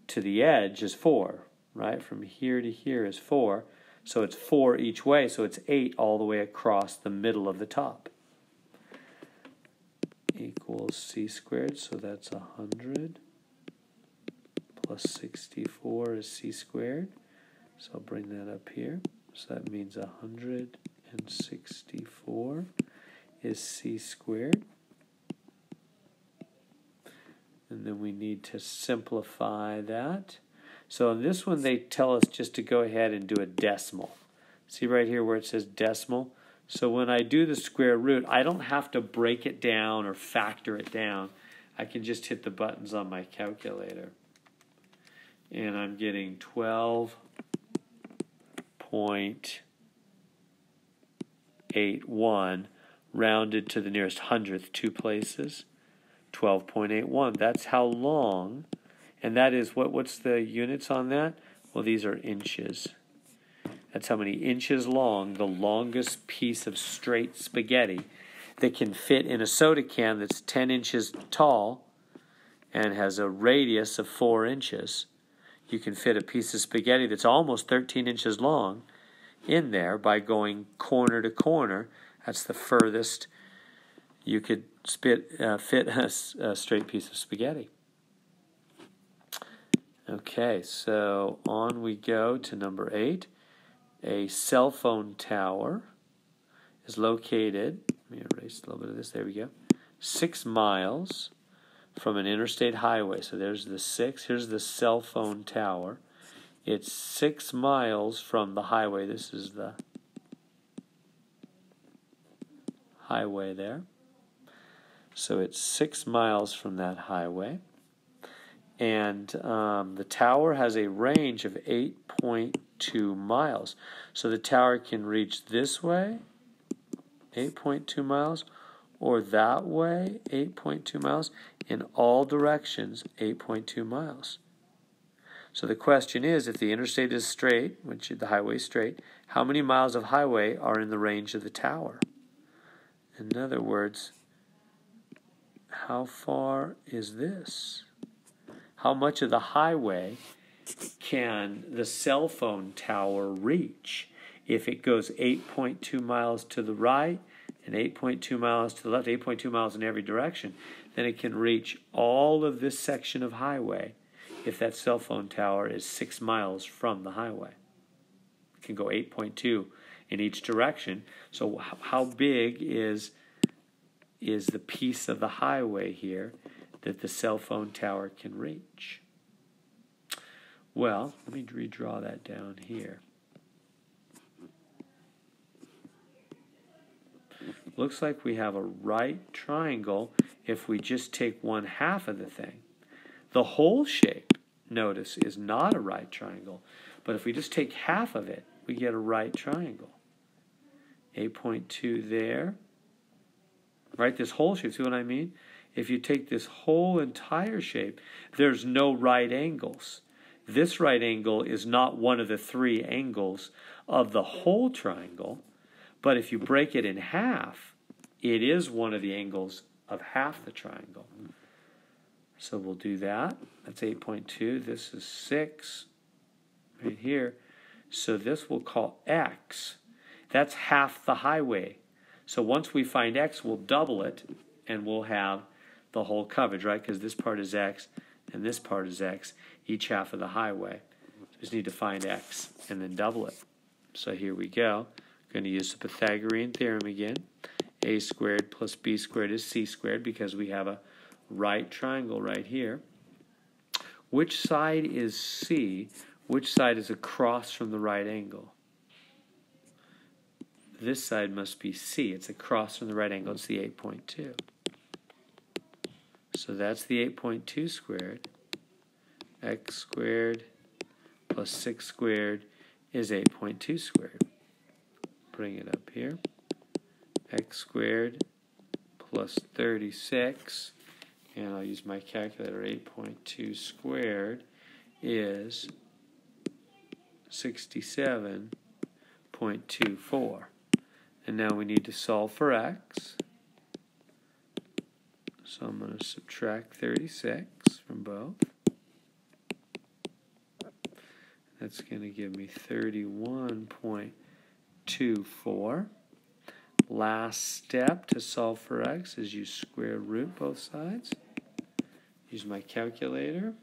to the edge is 4, right? From here to here is 4. So it's 4 each way, so it's 8 all the way across the middle of the top. Equals c squared, so that's 100 plus 64 is c squared. So I'll bring that up here. So that means 164 is c squared. And then we need to simplify that. So in this one, they tell us just to go ahead and do a decimal. See right here where it says decimal? So when I do the square root, I don't have to break it down or factor it down. I can just hit the buttons on my calculator. And I'm getting 12.81 rounded to the nearest hundredth, 2 places. 12.81. That's how long. And that is, what's the units on that? Well, these are inches. That's how many inches long, the longest piece of straight spaghetti that can fit in a soda can that's 10 inches tall and has a radius of 4 inches. You can fit a piece of spaghetti that's almost 13 inches long in there by going corner to corner. That's the furthest you could fit a straight piece of spaghetti. Okay, so on we go to number 8. A cell phone tower is located, let me erase a little bit of this, there we go, 6 miles from an interstate highway. So there's the 6, here's the cell phone tower. It's 6 miles from the highway. This is the highway there. So it's 6 miles from that highway. And the tower has a range of 8.2 miles. So the tower can reach this way, 8.2 miles, or that way, 8.2 miles. In all directions, 8.2 miles. So the question is, if the interstate is straight, which the highway is straight, how many miles of highway are in the range of the tower? In other words, how far is this? How much of the highway can the cell phone tower reach? If it goes 8.2 miles to the right and 8.2 miles to the left, 8.2 miles in every direction, then it can reach all of this section of highway if that cell phone tower is 6 miles from the highway. It can go 8.2 in each direction. So how big is the piece of the highway here that the cell phone tower can reach? Well, let me redraw that down here. Looks like we have a right triangle if we just take 1/2 of the thing. The whole shape, notice, is not a right triangle. But if we just take half of it, we get a right triangle. 8.2 there. Right, this whole shape, see what I mean? If you take this whole entire shape, there's no right angles. This right angle is not one of the 3 angles of the whole triangle, but if you break it in half, it is one of the angles of half the triangle. So we'll do that. That's 8.2. This is 6 right here. So this we'll call x. That's half the highway. So once we find x, we'll double it, and we'll have the whole coverage, right? Because this part is x, and this part is x, each half of the highway. Just need to find x, and then double it. So here we go. I'm going to use the Pythagorean theorem again. A squared plus b squared is c squared, because we have a right triangle right here. Which side is c which side is across from the right angle? This side must be C. It's across from the right angle. It's the 8.2. So that's the 8.2 squared. X squared plus 6 squared is 8.2 squared. Bring it up here. X squared plus 36, and I'll use my calculator, 8.2 squared is 67.24. And now we need to solve for x. So I'm going to subtract 36 from both. That's going to give me 31.24. Last step to solve for x is use square root both sides. Use my calculator.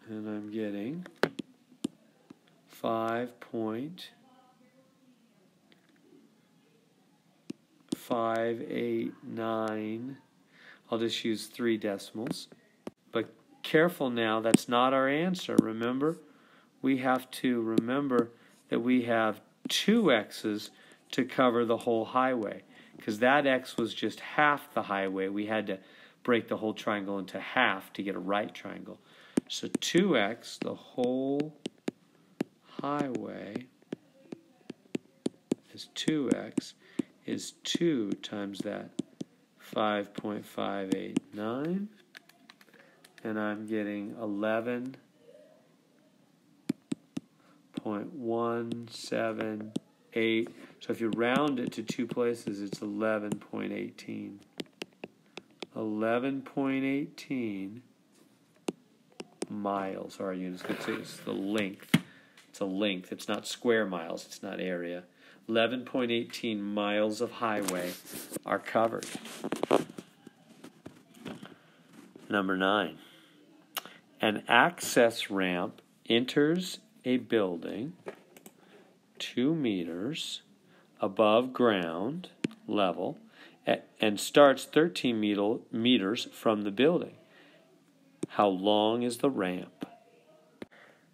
And I'm getting 5.589. I'll just use 3 decimals. But careful now, that's not our answer. Remember, we have to remember that we have 2 x's to cover the whole highway. Because that x was just half the highway. We had to break the whole triangle into half to get a right triangle. So 2x, the whole highway, is 2x, is 2 times that 5.589, and I'm getting 11.178. So if you round it to 2 places, it's 11.18. 11.18 miles are our units. It's the length. It's a length. It's not square miles. It's not area. 11.18 miles of highway are covered. Number 9. An access ramp enters a building 2 meters above ground level and starts 13 meters from the building. How long is the ramp?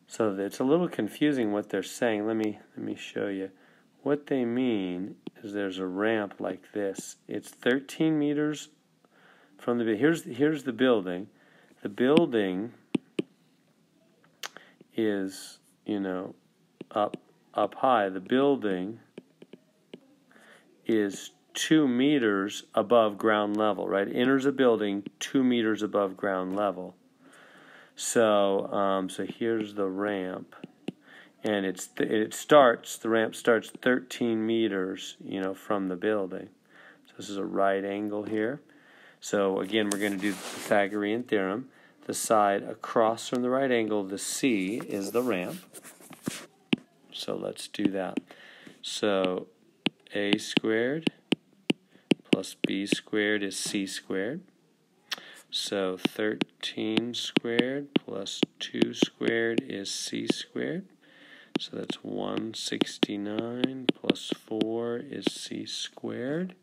So it's a little confusing what they're saying. Let me show you. What they mean is there's a ramp like this. It's 13 meters from the here's the building. The building is, up high. The building is 2 meters above ground level, right? Enters a building 2 meters above ground level. So here's the ramp, and the ramp starts 13 meters, from the building. So this is a right angle here. So again, we're going to do the Pythagorean Theorem. The side across from the right angle, the C, is the ramp. So let's do that. So A squared plus B squared is C squared. So 13 squared plus 2 squared is C squared. So that's 169 plus 4 is C squared.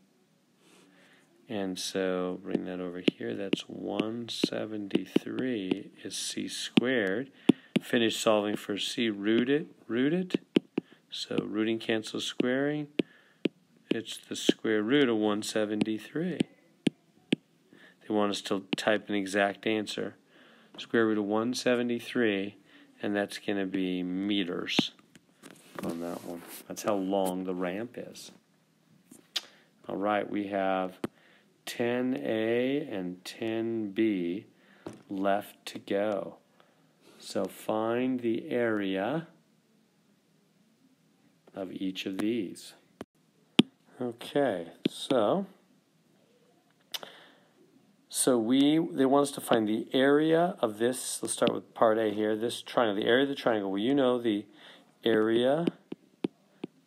And so bring that over here. That's 173 is C squared. Finish solving for C. Root it. So rooting cancels squaring. It's the square root of 173. They want us to type an exact answer. Square root of 173, and that's going to be meters on that one. That's how long the ramp is. All right, we have 10A and 10B left to go. So find the area of each of these. Okay, so they want us to find the area of this. Let's start with part A here. This triangle, the area of the triangle. Well, you know the area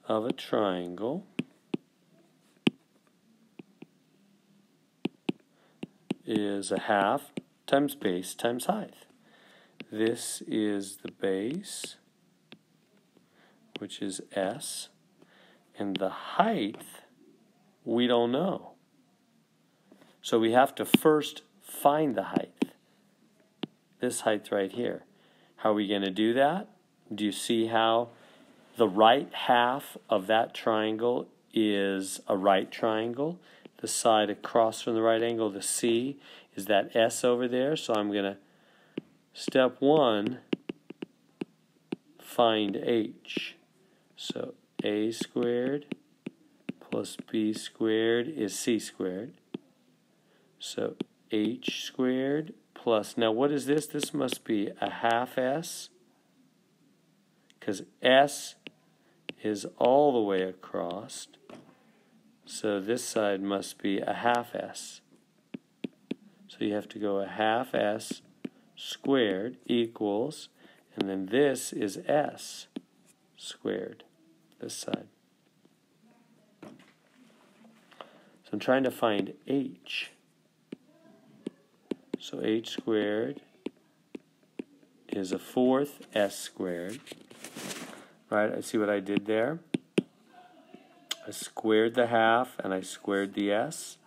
of a triangle is a half times base times height. This is the base, which is S, and the height we don't know. So we have to first find the height. This height right here. How are we going to do that? Do you see how the right half of that triangle is a right triangle? The side across from the right angle, the C, is that S over there. So I'm going to, step 1, find H. So A squared plus B squared is C squared. So H squared plus, now what is this? This must be a half S, because S is all the way across. So this side must be a half S. So you have to go a half S squared equals, and then this is S squared, this side. So I'm trying to find H. So H squared is a fourth S squared. Right, I see what I did there. I squared the half and I squared the S.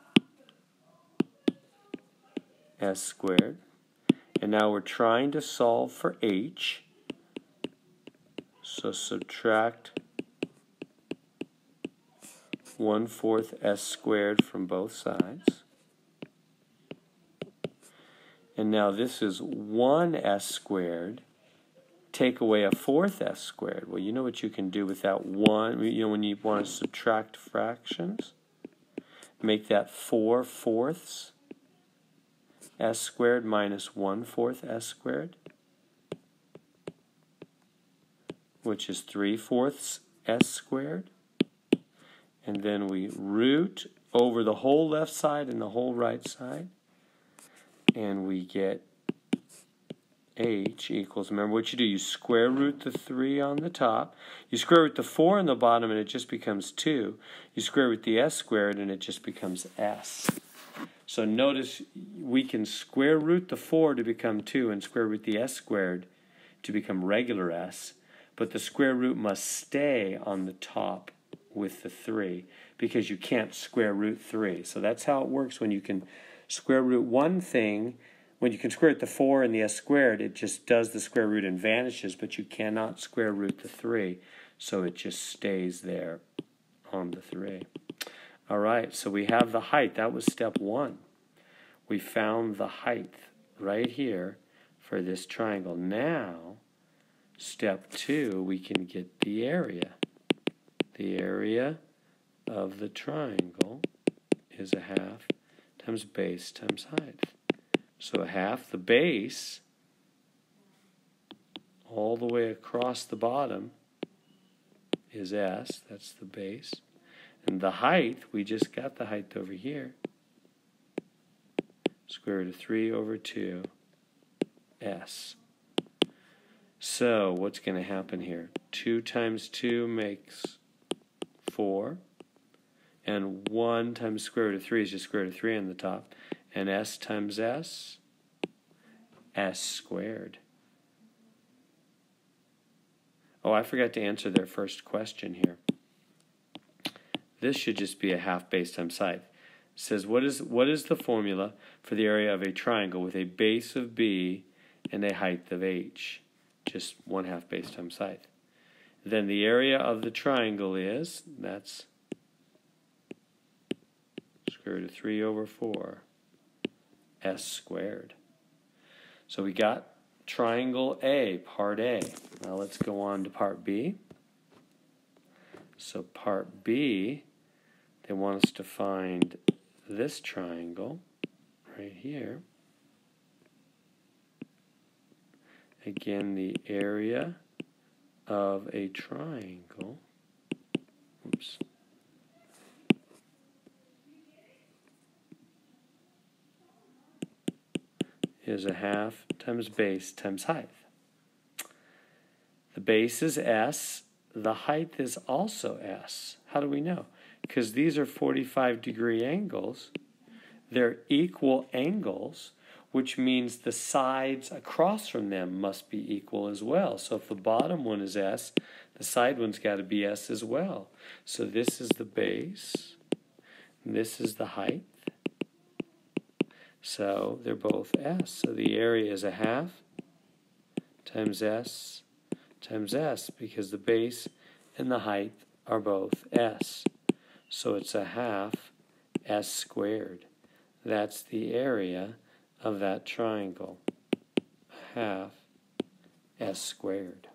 S squared. And now we're trying to solve for H. So subtract 1/4 S squared from both sides. And now this is 1 S squared. Take away a 4th S squared. Well, you know what you can do with that 1. You know when you want to subtract fractions? Make that 4/4 S squared minus 1/4 S squared, which is 3/4 S squared. And then we root over the whole left side and the whole right side. And we get H equals, remember what you do, you square root the 3 on the top, you square root the 4 on the bottom and it just becomes 2. You square root the S squared and it just becomes S. So notice we can square root the 4 to become 2 and square root the S squared to become regular S, but the square root must stay on the top with the 3 because you can't square root 3. So that's how it works when you can square root one thing. When you can square root the 4 and the S squared, it just does the square root and vanishes, but you cannot square root the 3, so it just stays there on the 3. All right, so we have the height. That was step 1. We found the height right here for this triangle. Now, step 2, we can get the area. The area of the triangle is a half times base times height. So a half, the base, all the way across the bottom is S, that's the base. And the height, we just got the height over here. Square root of 3 over 2, S. So what's going to happen here? 2 times 2 makes 4. And 1 times square root of 3 is just square root of 3 on the top. And S times S, S squared. Oh, I forgot to answer their first question here. This should just be a half base times height. It says, what is the formula for the area of a triangle with a base of B and a height of H? Just 1/2 base times height. Then the area of the triangle is, that's square root of 3 over 4. S squared. So we got triangle A, part A. Now let's go on to part B. So part B, they want us to find this triangle right here. Again, the area of a triangle. Oops. Is a half times base times height. The base is S. The height is also S. How do we know? Because these are 45-degree angles. They're equal angles, which means the sides across from them must be equal as well. So if the bottom one is S, the side one's got to be S as well. So this is the base, and this is the height. So they're both S. So the area is a half times S times S, because the base and the height are both S. So it's a half S squared. That's the area of that triangle, a half S squared.